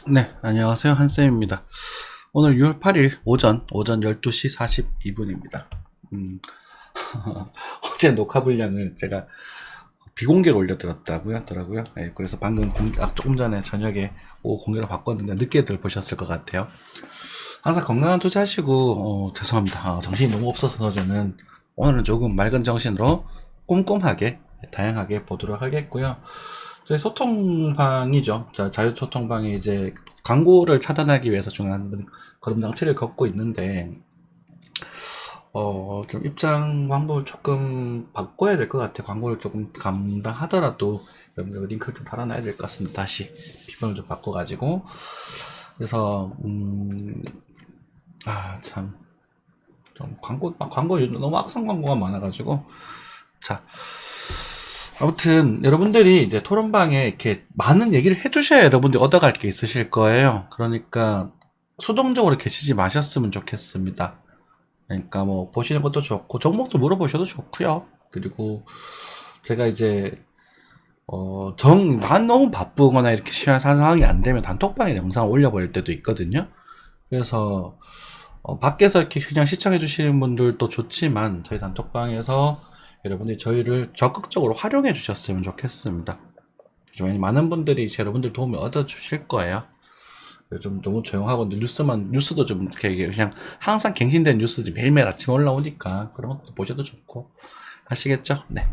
네, 안녕하세요. 한쌤입니다. 오늘 6월 8일 오전 12시 42분입니다. 어제 녹화 분량을 제가 비공개로 올려드렸더라고요. 네, 그래서 방금 조금 전에 저녁에 공개로 바꿨는데 늦게들 보셨을 것 같아요. 항상 건강한 투자하시고, 죄송합니다. 정신이 너무 없어서 어제는 오늘은 조금 맑은 정신으로 꼼꼼하게, 다양하게 보도록 하겠고요. 저희 소통방이죠. 자유소통방에 이제 광고를 차단하기 위해서 중요한 그런 장치를 걷고 있는데, 좀 입장 방법을 조금 바꿔야 될 것 같아요. 광고를 조금 감당하더라도 여러분들 링크를 좀 달아놔야 될 것 같습니다. 다시 비번을 좀 바꿔가지고. 그래서, 참. 좀 광고 너무 악성 광고가 많아가지고. 자. 아무튼 여러분들이 이제 토론방에 이렇게 많은 얘기를 해주셔야 여러분들이 얻어갈 게 있으실 거예요. 그러니까 수동적으로 계시지 마셨으면 좋겠습니다. 그러니까 뭐 보시는 것도 좋고 종목도 물어보셔도 좋고요. 그리고 제가 이제 난 너무 바쁘거나 이렇게 시간 상황이 안 되면 단톡방에 영상을 올려버릴 때도 있거든요. 그래서 밖에서 이렇게 그냥 시청해 주시는 분들도 좋지만 저희 단톡방에서 여러분들이 저희를 적극적으로 활용해 주셨으면 좋겠습니다. 많은 분들이 여러분들 도움을 얻어 주실 거예요. 좀 너무 조용하고 뉴스도 좀 이렇게 그냥 항상 갱신된 뉴스들이 매일매일 아침에 올라오니까 그런 것도 보셔도 좋고 아시겠죠? 네.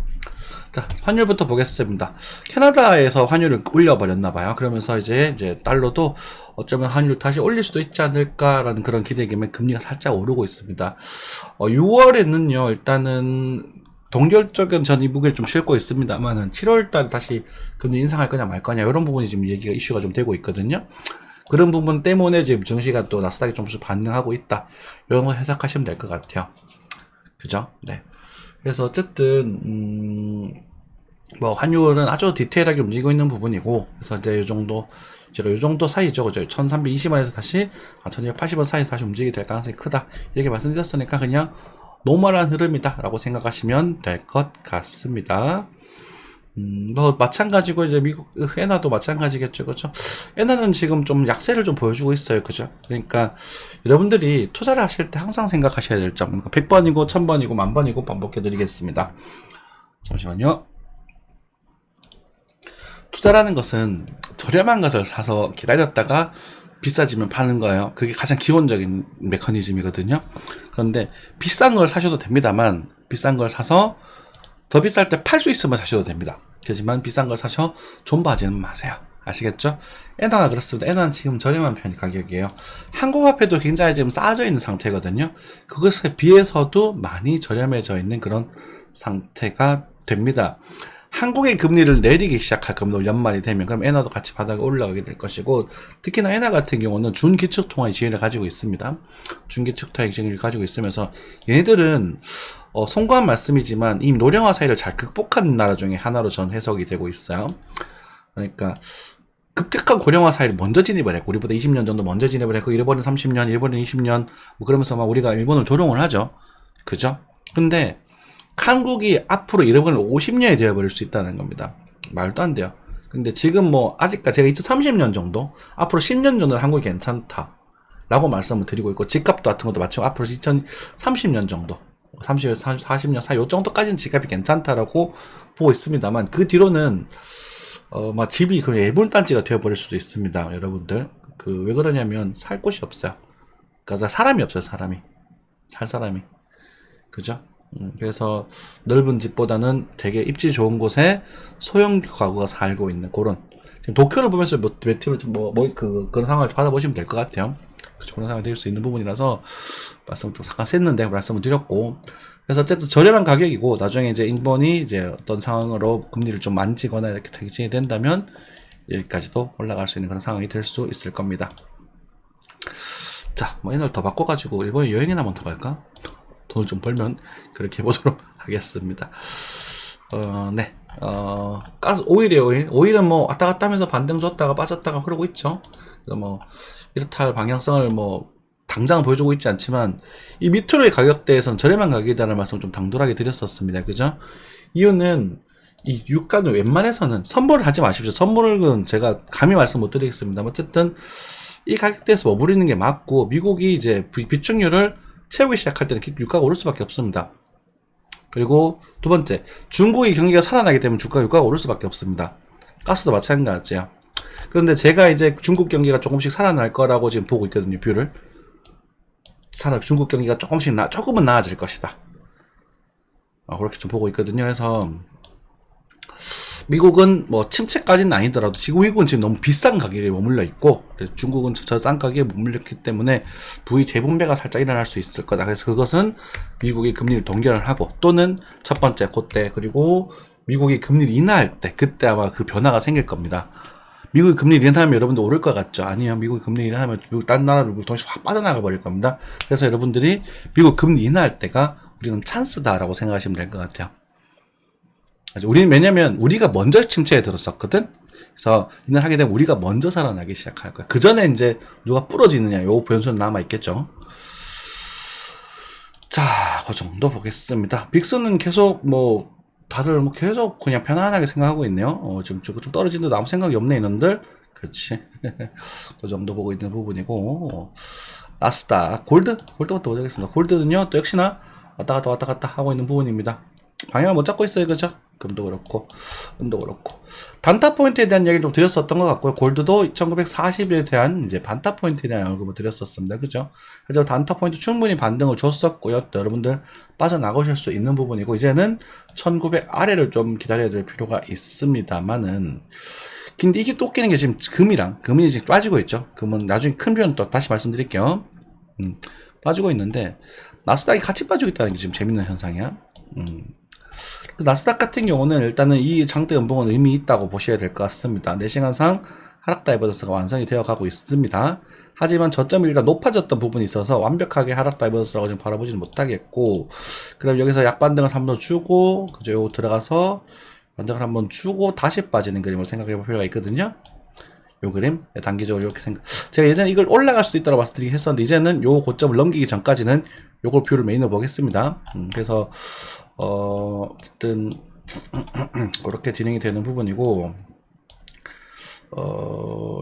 자, 환율부터 보겠습니다. 캐나다에서 환율을 올려버렸나봐요. 그러면서 이제 달러도 어쩌면 환율 다시 올릴 수도 있지 않을까라는 그런 기대 때문에 금리가 살짝 오르고 있습니다. 6월에는요, 일단은 동결적인 전 이 무게를 좀 싣고 있습니다만은 7월달에 다시 금리 인상할 거냐 말 거냐 이런 부분이 지금 얘기가 이슈가 좀 되고 있거든요. 그런 부분 때문에 지금 증시가 또 나스닥이 좀 반응하고 있다. 이런 거 해석하시면 될 것 같아요. 그죠? 네. 그래서 어쨌든 뭐 환율은 아주 디테일하게 움직이고 있는 부분이고, 그래서 이제 요 정도 제가 요 정도 사이죠. 그죠? 1320원에서 다시 1280원 사이에서 다시 움직이게 될 가능성이 크다. 이렇게 말씀드렸으니까 그냥 노멀한 흐름이다 라고 생각하시면 될 것 같습니다. 뭐 마찬가지고 이제 미국 엔화도 마찬가지겠죠. 그렇죠? 엔화는 지금 좀 약세를 좀 보여주고 있어요. 그죠? 그러니까 여러분들이 투자를 하실 때 항상 생각하셔야 될 점, 100번이고 1000번이고 10,000번이고 반복해 드리겠습니다. 잠시만요. 투자라는 것은 저렴한 것을 사서 기다렸다가 비싸지면 파는 거예요. 그게 가장 기본적인 메커니즘이거든요. 그런데 비싼 걸 사셔도 됩니다만, 비싼 걸 사서 더 비쌀 때 팔 수 있으면 사셔도 됩니다. 하지만 비싼 걸 사셔 존버하지는 마세요. 아시겠죠? 엔화가 그렇습니다. 엔화는 지금 저렴한 편 가격이에요. 한국화폐도 굉장히 지금 싸져 있는 상태거든요. 그것에 비해서도 많이 저렴해져 있는 그런 상태가 됩니다. 한국의 금리를 내리기 시작할 겁니다. 연말이 되면. 그럼 엔화도 같이 바닥에 올라가게 될 것이고, 특히나 엔화 같은 경우는 준기축통화의 지위를 가지고 있습니다. 준기축통화의 지위를 가지고 있으면서 얘네들은 송구한 말씀이지만 이미 노령화 사이를 잘 극복한 나라 중에 하나로 전 해석이 되고 있어요. 그러니까 급격한 고령화 사이를 먼저 진입을 했고, 우리보다 20년 정도 먼저 진입을 했고, 일본은 30년, 일본은 20년, 뭐 그러면서 막 우리가 일본을 조롱을 하죠. 그죠? 근데 한국이 앞으로 일본은 50년이 되어버릴 수 있다는 겁니다. 말도 안 돼요. 근데 지금 뭐 아직까지 제가 2030년 정도, 앞으로 10년 정도는 한국이 괜찮다 라고 말씀을 드리고 있고, 집값 같은 것도 마치고 앞으로 2030년 정도, 30년, 40년 사이 요 정도까지는 집값이 괜찮다라고 보고 있습니다만, 그 뒤로는 막 집이 그 애물단지가 되어버릴 수도 있습니다. 여러분들 왜 그러냐면 살 곳이 없어요. 그러니까 사람이 없어요. 살 사람이. 그죠? 그래서 넓은 집보다는 되게 입지 좋은 곳에 소형 가구가 살고 있는 그런, 지금 도쿄를 보면서 그런 상황을 받아보시면 될 것 같아요. 그런 상황이 될 수 있는 부분이라서 말씀을 좀 잠깐 셌는데 말씀을 드렸고, 그래서 어쨌든 저렴한 가격이고, 나중에 이제 일본이 이제 어떤 상황으로 금리를 좀 만지거나 이렇게 결정이 된다면 여기까지도 올라갈 수 있는 그런 상황이 될 수 있을 겁니다. 자, 뭐 엔화를 더 바꿔가지고 일본에 여행이나 한번 더 갈까? 돈을 좀 벌면 그렇게 해보도록 하겠습니다. 네. 오일은 뭐 왔다 갔다 하면서 반등 줬다가 빠졌다가 흐르고 있죠. 그래서 뭐 이렇다 할 방향성을 뭐 당장은 보여주고 있지 않지만, 이 밑으로의 가격대에서는 저렴한 가격이다라는 말씀 좀 당돌하게 드렸었습니다. 그죠? 이유는 이 유가는 웬만해서는 선물을 하지 마십시오. 선물은 제가 감히 말씀 못 드리겠습니다. 어쨌든 이 가격대에서 머무르는 게 맞고, 미국이 이제 비축률을 채우기 시작할 때는 유가가 오를 수밖에 없습니다. 그리고 두 번째, 중국의 경기가 살아나게 되면 유가가 오를 수밖에 없습니다. 가스도 마찬가지예요. 그런데 제가 이제 중국 경기가 조금씩 살아날 거라고 지금 보고 있거든요. 뷰를. 중국 경기가 조금은 나아질 것이다. 그렇게 좀 보고 있거든요. 그래서 미국은 뭐 침체까지는 아니더라도 미국은 지금 너무 비싼 가격에 머물러 있고, 중국은 저 싼 가격에 머물렀기 때문에 부의 재분배가 살짝 일어날 수 있을 거다. 그래서 그것은 미국이 금리를 동결을 하고, 또는 첫 번째 그때, 그리고 미국이 금리를 인하할 때, 그때 아마 그 변화가 생길 겁니다. 미국이 금리를 인하하면 여러분들 오를 것 같죠? 아니요. 미국이 금리를 인하하면 미국 딴 나라로 돈이 확 빠져나가 버릴 겁니다. 그래서 여러분들이 미국 금리 인하할 때가 우리는 찬스다라고 생각하시면 될 것 같아요. 우리는 왜냐면 우리가 먼저 침체에 들었었거든. 그래서 인하를 하게 되면 우리가 먼저 살아나기 시작할 거야. 그 전에 이제 누가 부러지느냐, 요 변수는 남아 있겠죠. 자, 그 정도 보겠습니다. 빅스는 계속 다들 계속 그냥 편안하게 생각하고 있네요. 지금 좀 떨어지는데 아무 생각이 없네, 이놈들. 그렇지. 그 정도 보고 있는 부분이고, 나스닥, 골드부터 보자겠습니다. 골드는요, 또 역시나 왔다 갔다 하고 있는 부분입니다. 방향을 못 잡고 있어요, 그죠? 금도 그렇고, 은도 그렇고. 단타 포인트에 대한 얘기를 좀 드렸었던 것 같고요. 골드도 1940에 대한 이제 반타 포인트에 대한 언급을 드렸었습니다. 그죠? 그래서 단타 포인트 충분히 반등을 줬었고요. 또 여러분들 빠져나가실 수 있는 부분이고, 이제는 1900 아래를 좀 기다려야 될 필요가 있습니다만은, 근데 이게 또 웃기는 게 지금 금이 지금 빠지고 있죠. 금은 나중에 큰 표현 또 다시 말씀드릴게요. 빠지고 있는데, 나스닥이 같이 빠지고 있다는 게 지금 재밌는 현상이야. 나스닥 같은 경우는 일단은 이 장대 연봉은 의미 있다고 보셔야 될 것 같습니다. 4시간상 하락 다이버전스가 완성이 되어 가고 있습니다. 하지만 저점이 일단 높아졌던 부분이 있어서 완벽하게 하락 다이버전스라고 지금 바라보지는 못하겠고, 그럼 여기서 약반등을 한번 주고, 그죠? 요거 들어가서 반등을 한번 주고 다시 빠지는 그림을 생각해 볼 필요가 있거든요. 요 그림 단기적으로 이렇게 제가 예전에 이걸 올라갈 수도 있다고 말씀드리긴 했었는데, 이제는 요 고점을 넘기기 전까지는 요걸 뷰를 메인으로 보겠습니다. 그래서 어쨌든 그렇게 진행이 되는 부분이고,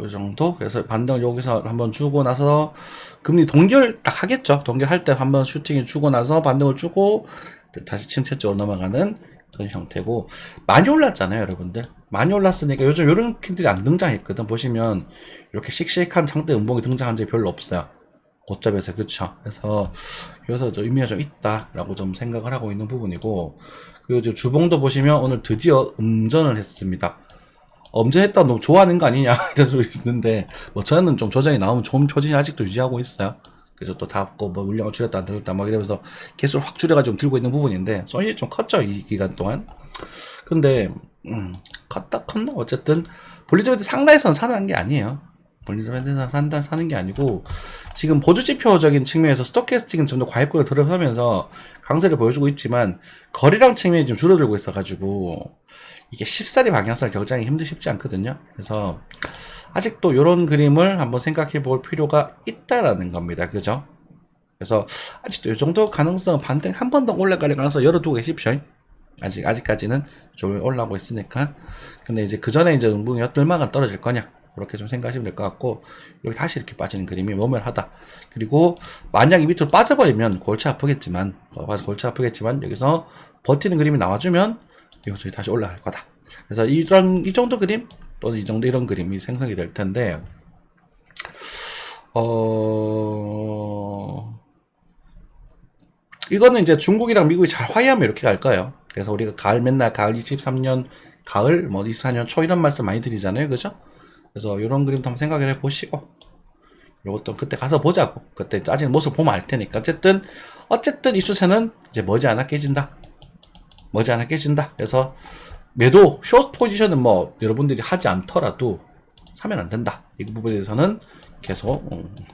이 정도. 그래서 반등을 여기서 한번 주고 나서 금리 동결 딱 하겠죠. 동결할 때 한번 슈팅을 주고 나서 반등을 주고 다시 침체 쪽으로 넘어가는 그런 형태고, 많이 올랐잖아요, 여러분들. 많이 올랐으니까 요즘 이런 캔들이 안 등장했거든. 보시면 이렇게 씩씩한 장대 음봉이 등장한 적이 별로 없어요. 고점에서. 그쵸. 그래서 여기서 좀 의미가 좀 있다라고 좀 생각을 하고 있는 부분이고, 그리고 지금 주봉도 보시면 오늘 드디어 음전을 했습니다. 음전했다 너무 좋아하는 거 아니냐 이런 소리 있는데, 저는 좀 조정이 나오면 좋은 표준이 아직도 유지하고 있어요. 그래서 또 닫고 물량을 줄였다 안 들었다 이러면서 개수를 확 줄여가지고 들고 있는 부분인데, 손실이 좀 컸죠, 이 기간 동안. 근데 컸나 어쨌든 볼리저밴드 상단에서는 사는 게 아니에요. 볼리저밴드에서 사는 게 아니고, 지금 보조지표적인 측면에서 스토캐스틱은 좀 더 과열구에 들어서면서 강세를 보여주고 있지만, 거래량 측면이 좀 줄어들고 있어가지고 이게 쉽사리 방향성을 결정하기 쉽지 않거든요. 그래서 아직도 이런 그림을 한번 생각해 볼 필요가 있다라는 겁니다. 그죠? 그래서 아직도 이 정도 가능성, 반등 한 번 더 올라갈 가능성 열어두고 계십시오. 아직까지는 좀 올라오고 있으니까. 근데 이제 그 전에 이제 음봉이 얼마가 떨어질 거냐, 그렇게 좀 생각하시면 될 것 같고, 여기 다시 이렇게 빠지는 그림이 모멸하다. 그리고 만약 이 밑으로 빠져버리면 골치 아프겠지만 여기서 버티는 그림이 나와주면 이것이 다시 올라갈 거다. 그래서 이 정도 그림 또는 이런 그림이 생성이 될 텐데, 이거는 이제 중국이랑 미국이 잘 화해하면 이렇게 갈 거예요. 그래서 우리가 맨날 가을 23년 가을 24년 초 이런 말씀 많이 드리잖아요. 그죠? 그래서 이런 그림도 한번 생각을 해 보시고, 이것도 그때 가서 보자고. 그때 짜지는 모습 보면 알 테니까. 어쨌든 이 추세는 이제 머지않아 깨진다. 그래서 매도 숏 포지션은 여러분들이 하지 않더라도 사면 안 된다. 이 부분에 대해서는 계속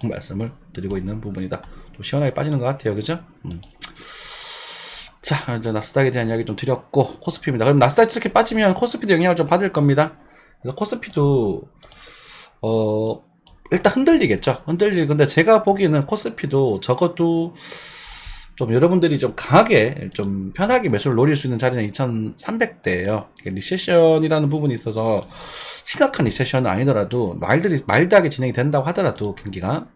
말씀을 드리고 있는 부분이다. 좀 시원하게 빠지는 것 같아요. 그죠? 자, 이제 나스닥에 대한 이야기 좀 드렸고, 코스피입니다. 그럼 나스닥이 이렇게 빠지면 코스피도 영향을 좀 받을 겁니다. 그래서 코스피도 일단 흔들리겠죠. 근데 제가 보기에는 코스피도 적어도 좀 여러분들이 좀 강하게 좀 편하게 매수를 노릴 수 있는 자리는 2300대예요. 리세션이라는 부분이 있어서 심각한 리세션은 아니더라도 마일드하게 진행이 된다고 하더라도 경기가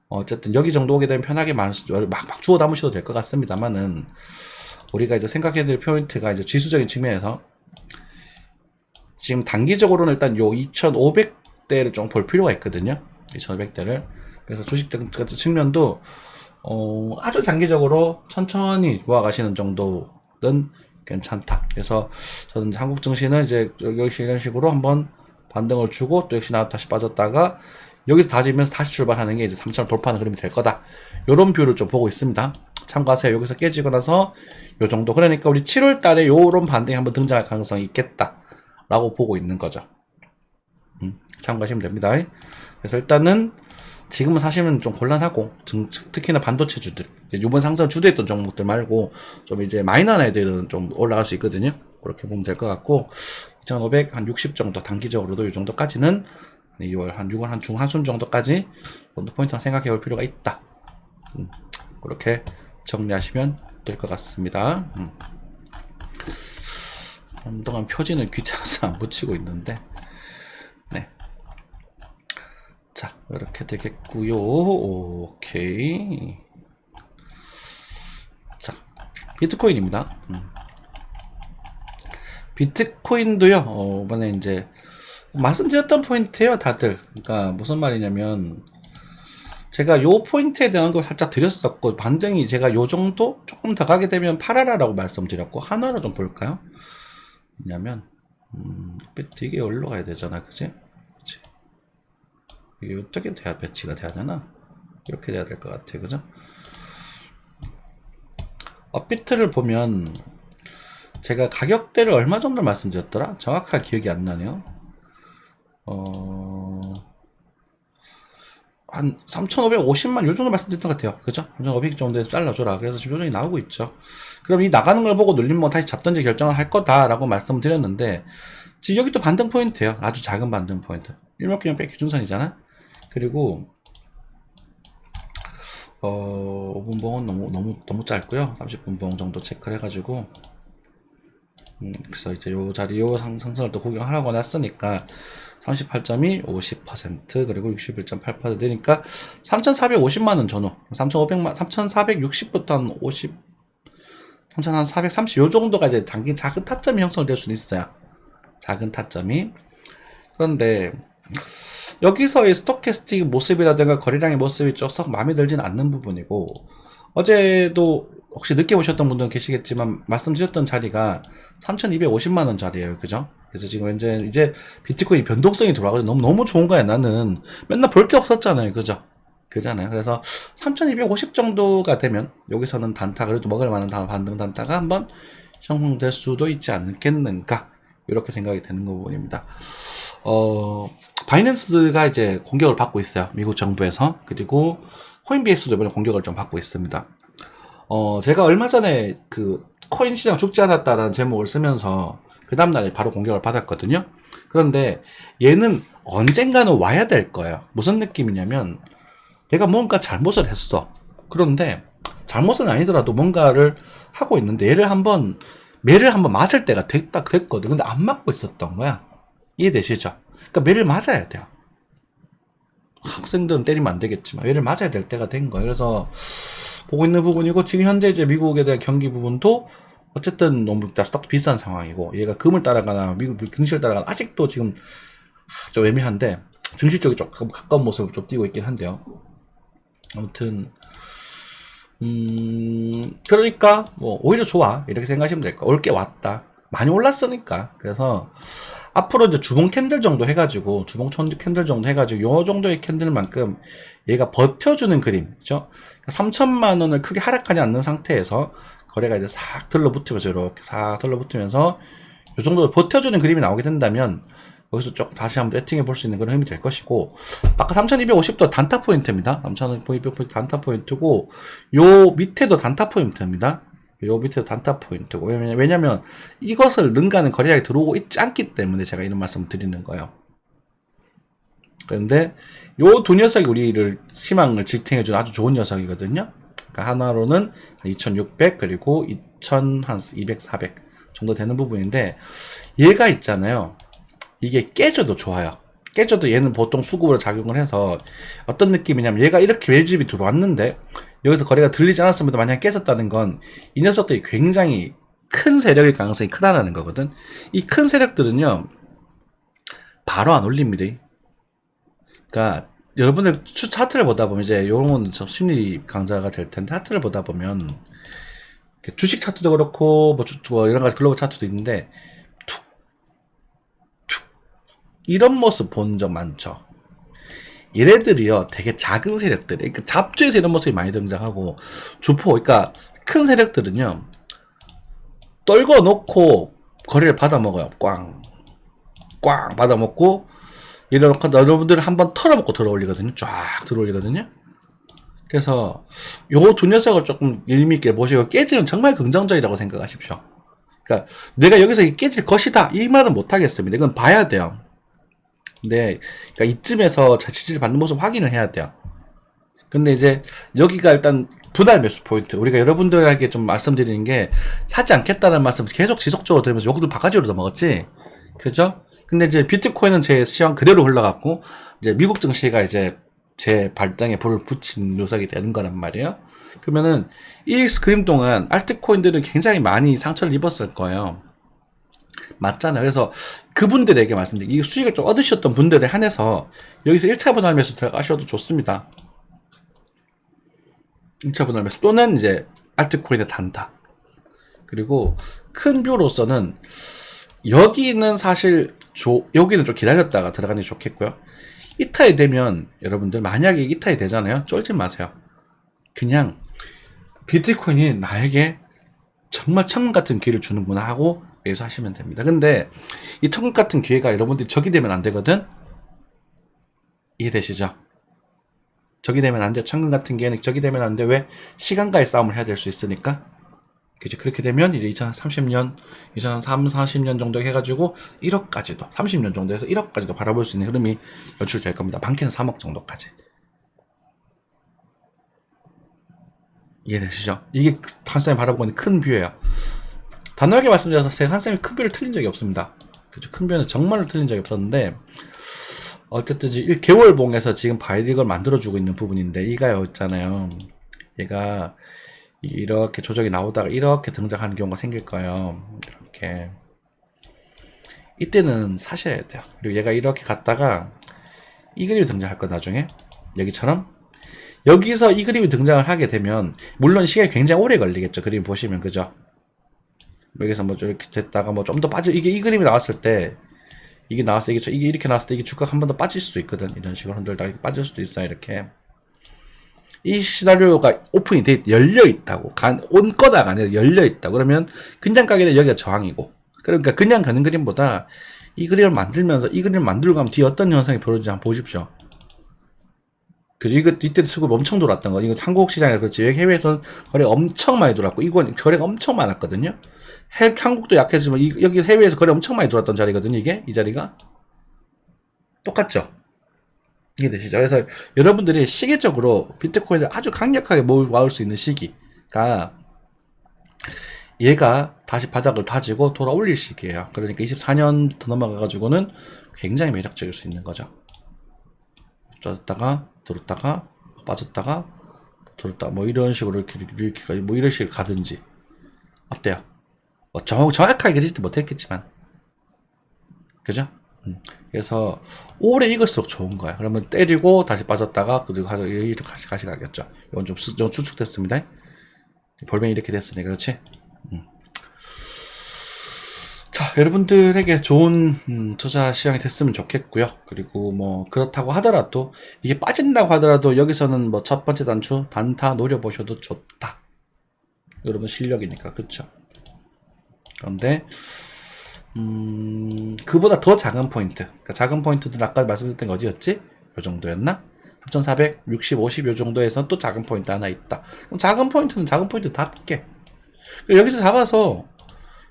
어쨌든 여기 정도 오게 되면 편하게 막 주워 담으셔도 될 것 같습니다만은 우리가 이제 생각해야 될 포인트가 이제 지수적인 측면에서 지금 단기적으로는 일단 요 2500대를 좀 볼 필요가 있거든요. 2500대를. 그래서 주식 같은 측면도 아주 장기적으로 천천히 모아가시는 정도는 괜찮다. 그래서 저는 한국 증시는 이제 역시 이런 식으로 한번 반등을 주고 또 역시 다시 빠졌다가 여기서 다지면서 다시 출발하는 게 이제 3천을 돌파하는 그림이 될 거다. 요런 뷰를 좀 보고 있습니다. 참고하세요. 여기서 깨지고 나서 요 정도. 그러니까 우리 7월 달에 요런 반등이 한번 등장할 가능성이 있겠다. 라고 보고 있는 거죠. 참고하시면 됩니다. 그래서 일단은 지금은 사실은 좀 곤란하고 특히나 반도체주들 이번 상승 주도했던 종목들 말고 좀 이제 마이너한 애들은 좀 올라갈 수 있거든요. 그렇게 보면 될 것 같고 2500 한 60 정도 단기적으로도 이 정도까지는 2월 한 6월 한 중하순 정도까지 정도 포인트를 생각해 볼 필요가 있다. 그렇게 정리하시면 될 것 같습니다. 한동안 표지는 귀찮아서 안 붙이고 있는데 네. 자, 이렇게 되겠고요. 오케이. 자, 비트코인입니다. 비트코인도요. 이번에 이제 말씀드렸던 포인트예요, 다들. 그러니까 무슨 말이냐면 제가 요 포인트에 대한 걸 살짝 드렸었고 반등이 제가 요 정도 조금 더 가게 되면 팔아라라고 말씀드렸고 하나로 좀 볼까요? 왜냐면 이게 올라가야 되잖아, 그치? 이게 어떻게 돼야 배치가 돼야 되나? 이렇게 돼야 될 것 같아요, 그죠? 업비트를 보면 제가 가격대를 얼마 정도 말씀드렸더라? 정확하게 기억이 안 나네요. 한 3,550만 요 정도 말씀드렸던 것 같아요. 그죠? 3,500 정도에서 잘라줘라. 그래서 지금 요정이 나오고 있죠. 그럼 이 나가는 걸 보고 눌리면 다시 잡던지 결정을 할 거다라고 말씀드렸는데 지금 여기 또 반등 포인트예요. 아주 작은 반등 포인트. 1목균형 기준선이잖아. 그리고 5분봉은 너무 짧고요. 30분봉 정도 체크를 해가지고 그래서 이제 요 자리 요 상승을 또 구경하라고 놨으니까 38.2 50% 그리고 61.8% 되니까 3,450만원 전후 3,500만 3,460부터 한 50 3,430 요 정도가 이제 작은 타점이 형성될 수는 있어요. 작은 타점이. 그런데 여기서의 스토캐스틱 모습이라든가 거래량의 모습이 썩 마음에 들지는 않는 부분이고 어제도 혹시 늦게 오셨던 분들은 계시겠지만 말씀드렸던 자리가 3,250만원 자리예요. 그죠? 그래서 지금 이제 비트코인 변동성이 돌아가서 너무 좋은 거야. 나는 맨날 볼 게 없었잖아요. 그죠? 그잖아요. 그래서 3,250 정도가 되면 여기서는 단타 그래도 먹을 만한 반등 단타가 한번 형성될 수도 있지 않겠는가 이렇게 생각이 되는 부분입니다. 바이낸스가 이제 공격을 받고 있어요. 미국 정부에서. 그리고 코인베이스도 이번에 공격을 좀 받고 있습니다. 제가 얼마 전에 그 코인 시장 죽지 않았다라는 제목을 쓰면서 그 다음날에 바로 공격을 받았거든요. 그런데 얘는 언젠가는 와야 될 거예요. 무슨 느낌이냐면 내가 뭔가 잘못을 했어. 그런데 잘못은 아니더라도 뭔가를 하고 있는데 매를 한번 맞을 때가 됐거든. 근데 안 맞고 있었던 거야. 이해되시죠? 그러니까 매를 맞아야 돼요. 학생들은 때리면 안 되겠지만 매를 맞아야 될 때가 된 거예요. 그래서 보고 있는 부분이고 지금 현재 이제 미국에 대한 경기 부분도 어쨌든 너무 스톡도 비싼 상황이고 얘가 금을 따라가나 미국 증시를 따라가나 아직도 지금 좀 애매한데 증시 쪽이 좀 가까운 모습을 좀 띄고 있긴 한데요. 아무튼 그러니까 뭐 오히려 좋아 이렇게 생각하시면 될 거야. 올 게 왔다. 많이 올랐으니까. 그래서 앞으로 이제 주봉 캔들 정도 해가지고 주봉 캔들 정도 해가지고 요 정도의 캔들만큼 얘가 버텨주는 그림, 그죠? 3천만 원을 크게 하락하지 않는 상태에서 거래가 이제 싹 들러붙으면서 이렇게 싹 들러붙으면서 요 정도 버텨주는 그림이 나오게 된다면 여기서 좀 다시 한번 배팅해 볼 수 있는 그런 힘이 될 것이고 아까 3250도 단타 포인트입니다. 3250 단타 포인트고 요 밑에도 단타 포인트입니다. 요 밑에도 단타 포인트고 왜냐면 이것을 능가하는 거래량이 들어오고 있지 않기 때문에 제가 이런 말씀을 드리는 거예요. 그런데 요 두 녀석이 우리를 희망을 지탱해주는 아주 좋은 녀석이거든요. 그러니까 하나로는 2600 그리고 2000 한 200, 400 정도 되는 부분인데 얘가 있잖아요. 이게 깨져도 좋아요. 깨져도 얘는 보통 수급으로 작용을 해서 어떤 느낌이냐면 얘가 이렇게 매집이 들어왔는데 여기서 거래가 들리지 않았음에도 만약에 깨졌다는 건 이 녀석들이 굉장히 큰 세력일 가능성이 크다라는 거거든. 이 큰 세력들은요 바로 안 올립니다. 그러니까 여러분들 차트를 보다 보면 이제 요런 심리 강좌가 될 텐데 차트를 보다 보면 주식 차트도 그렇고 뭐 여러 가지 글로벌 차트도 있는데 툭 이런 모습 본 적 많죠. 얘네들이요 되게 작은 세력들, 그러니까 잡주에서 이런 모습이 많이 등장하고 주포, 그러니까 큰 세력들은요 떨궈 놓고 거래를 받아 먹어요. 꽝 받아먹고 이래놓고 여러분들 한번 털어먹고 들어올리거든요. 쫙 들어올리거든요. 그래서 요 두 녀석을 조금 일미있게 보시고 깨지면 정말 긍정적이라고 생각하십시오. 그러니까 내가 여기서 깨질 것이다 이 말은 못하겠습니다. 이건 봐야 돼요. 근데 그러니까 이쯤에서 지지를 받는 모습 확인을 해야 돼요. 근데 이제 여기가 일단 분할 매수 포인트, 우리가 여러분들에게 좀 말씀드리는 게 사지 않겠다는 말씀 계속 지속적으로 들으면서 요것도 바가지로 넘어갔지, 그죠? 근데 이제 비트코인은 제 시황 그대로 흘러갔고 이제 미국 증시가 이제 제 발등에 불을 붙인 묘석이 되는 거란 말이에요. 그러면은 이 그림 동안 알트코인들은 굉장히 많이 상처를 입었을 거예요. 맞잖아요. 그래서 그분들에게 말씀드리기, 이 수익을 좀 얻으셨던 분들에 한해서 여기서 1차 분할 매수 들어가셔도 좋습니다. 1차 분할 매수 또는 이제 알트코인의 단타. 그리고 큰 뷰로서는 여기는 사실 여기는 좀 기다렸다가 들어가는 게 좋겠고요. 이탈이 되면 여러분들 만약에 이탈이 되잖아요. 쫄지 마세요. 그냥 비트코인이 나에게 정말 천국 같은 기회를 주는구나 하고 매수하시면 됩니다. 근데 이 천국 같은 기회가 여러분들이 적이 되면 안 되거든. 이해되시죠? 적이 되면 안 돼요. 천국 같은 기회는 적이 되면 안 돼. 왜? 시간과의 싸움을 해야 될 수 있으니까. 그죠? 그렇게 되면 이제 2030년, 2040년 정도 해가지고 1억까지도, 30년 정도 해서 1억까지도 바라볼 수 있는 흐름이 연출될 겁니다. 많게는 3억 정도까지. 이해되시죠? 이게 한쌤이 바라보고 있는 큰 뷰예요. 단호하게 말씀드려서 제가 한쌤이 큰 뷰를 틀린 적이 없습니다. 그죠? 큰 뷰는 정말로 틀린 적이 없었는데, 어쨌든 1개월봉에서 지금 바이릭을 만들어주고 있는 부분인데, 이가요, 있잖아요. 얘가 이렇게 조정이 나오다가 이렇게 등장하는 경우가 생길 거예요. 이렇게. 이때는 사셔야 돼요. 그리고 얘가 이렇게 갔다가 이 그림이 등장할 거 나중에. 여기처럼. 여기서 이 그림이 등장을 하게 되면, 물론 시간이 굉장히 오래 걸리겠죠. 그림 보시면, 그죠? 여기서 뭐 이렇게 됐다가 뭐 좀 더 빠져, 이 그림이 나왔을 때, 이게 나왔을 때, 이게 이렇게 나왔을 때, 이게 주가가 한 번 더 빠질 수도 있거든. 이런 식으로 흔들다가 이렇게 빠질 수도 있어요. 이렇게. 이 시나리오가 오픈이 돼 열려있다고, 온 거다가 아니라 열려있다. 그러면 그냥 가게 되면 여기가 저항이고, 그러니까 그냥 가는 그림보다 이 그림을 만들면서 이 그림을 만들고 가면 뒤에 어떤 현상이 벌어지는지 한번 보십시오. 그죠? 이때 수급 엄청 돌았던 거. 이거 한국 시장이라 그렇지. 해외에서는 거래가 엄청 많이 돌았고, 이건 거래가 엄청 많았거든요. 한국도 약해지만 여기 해외에서 거래 엄청 많이 돌았던 자리거든요. 이 자리가 똑같죠. 이게 되시죠? 그래서 여러분들이 시기적으로 비트코인을 아주 강력하게 모을 수 있는 시기가 얘가 다시 바닥을 다지고 돌아 올릴 시기예요. 그러니까 24년 더 넘어가가지고는 굉장히 매력적일 수 있는 거죠. 빠졌다가 들었다가 빠졌다가 들었다가 뭐 이런 식으로 이렇게 뭐 이런 식으로 가든지 어때요? 뭐 정확하게 그리지도 못했겠지만, 그죠? 그래서 오래 익을수록 좋은 거야. 그러면 때리고 다시 빠졌다가 그리고 이렇게 다시 가겠죠. 이건 좀 추측됐습니다. 볼뱅이 이렇게 됐으니까. 그렇지? 자, 여러분들에게 좋은 투자 시장이 됐으면 좋겠고요. 그리고 뭐 그렇다고 하더라도 이게 빠진다고 하더라도 여기서는 뭐 첫 번째 단타 노려보셔도 좋다. 여러분 실력이니까. 그쵸? 그런데 그보다 더 작은 포인트, 그러니까 작은 포인트들은 아까 말씀드렸던 게 어디였지? 요 정도였나? 3460, 50 요 정도에서 또 작은 포인트 하나 있다. 그럼 작은 포인트는 작은 포인트 다 볼게. 여기서 잡아서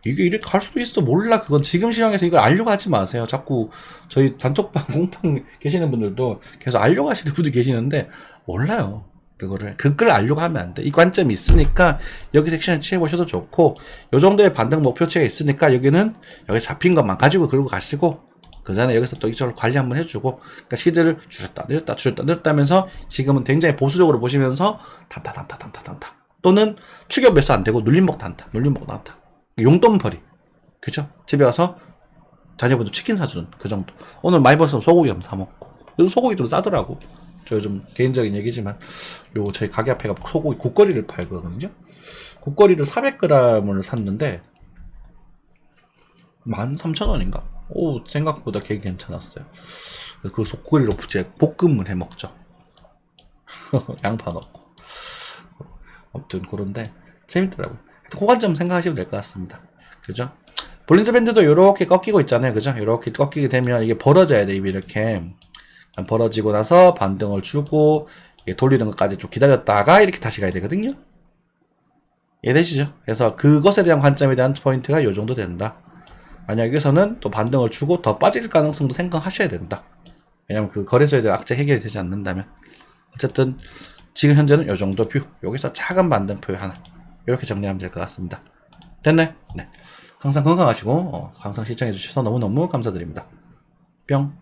이게 이렇게 갈 수도 있어. 몰라. 그건 지금 시황에서 이걸 알려고 하지 마세요. 자꾸 저희 단톡방 공방 계시는 분들도 계속 알려고 하시는 분들 계시는데 몰라요. 그걸 알려고 하면 안 돼. 이 관점이 있으니까 여기 섹션을 취해보셔도 좋고, 요 정도의 반등 목표치가 있으니까 여기는 여기 잡힌 것만 가지고 걸고 가시고, 그 전에 여기서 또 이쪽을 관리 한번 해주고, 그러니까 시드를 줄였다 내렸다 하면서 지금은 굉장히 보수적으로 보시면서 단타 또는 추격 매수 안 되고 눌림목 단타 용돈벌이, 그죠? 집에 와서 자녀분도 치킨 사주는 그 정도. 오늘 많이 벌써 소고기 좀 사먹고, 요즘 소고기 좀 싸더라고. 저 요즘 개인적인 얘기지만 요 저희 가게 앞에가 소고기 국거리를 팔거든요. 국거리를 400g을 샀는데 13,000원인가? 오, 생각보다 되게 괜찮았어요. 그 국거리로 이제 볶음을 해 먹죠. 양파 넣고. 아무튼 그런데 재밌더라고요. 그 관점 생각하시면 될 것 같습니다. 그죠? 볼린저 밴드도 이렇게 꺾이고 있잖아요. 그죠? 이렇게 꺾이게 되면 이게 벌어져야 돼. 입이 이렇게 벌어지고 나서 반등을 주고 돌리는 것까지 좀 기다렸다가 이렇게 다시 가야 되거든요. 이해되시죠? 그래서 그것에 대한 관점에 대한 포인트가 이 정도 된다. 만약 여기서는 또 반등을 주고 더 빠질 가능성도 생각하셔야 된다. 왜냐면 그 거래소에 대한 악재 해결이 되지 않는다면. 어쨌든 지금 현재는 이 정도 뷰. 여기서 작은 반등표 하나. 이렇게 정리하면 될 것 같습니다. 됐나요? 네. 항상 건강하시고 항상 시청해 주셔서 너무너무 감사드립니다. 뿅.